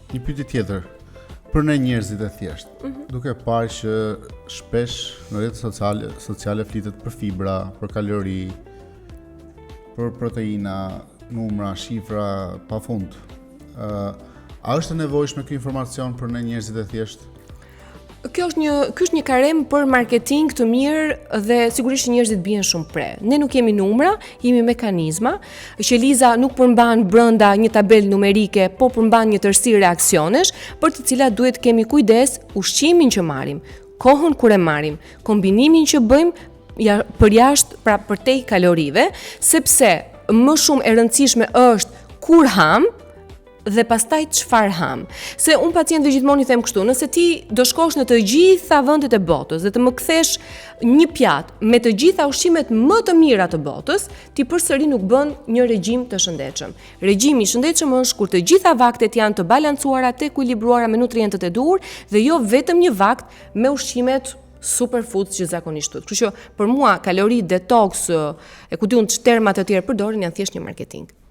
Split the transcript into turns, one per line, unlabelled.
Një pyetje tjetër për ne njerëzit e thjeshtë. Duke parë që shpesh në rrjetet sociale flitet për fibra, për kalori, për proteina, numra, shifra pafund. A është e nevojshme ky informacion për ne njerëzit e thjeshtë?
Ky është një karem për marketing të mirë dhe sigurisht njerëzit bien shumë pre. Ne nuk jemi numra, jemi mekanizma. Qeliza nuk përmban brenda një tabel numerike, po përmban një tërësi reaksionesh për të cilat duhet kemi kujdes, ushqimin që marrim, kohën kur e marrim, kombinimin që bëjmë përjashtë pra përtej kalorive, sepse më shumë e rëndësishme është kur ham dhe pastaj çfarë ham. Se un pacientëve gjithmonë i them kështu, nëse ti do shkosh në të gjitha vendet e botës dhe të më kthesh një pjatë me të gjitha ushqimet më të mira të botës, ti përsëri nuk bën një regjim të shëndetshëm. Regjimi i shëndetshëm është kur të gjitha vaktet janë të balancuara, të ekuilibruara me nutrientët e duhur dhe jo vetëm një vakt me ushqimet superfoods që zakonisht thuhet. Kështu që për mua kalori, detox, e ku diun terma të tjerë përdoren janë thjesht një marketing.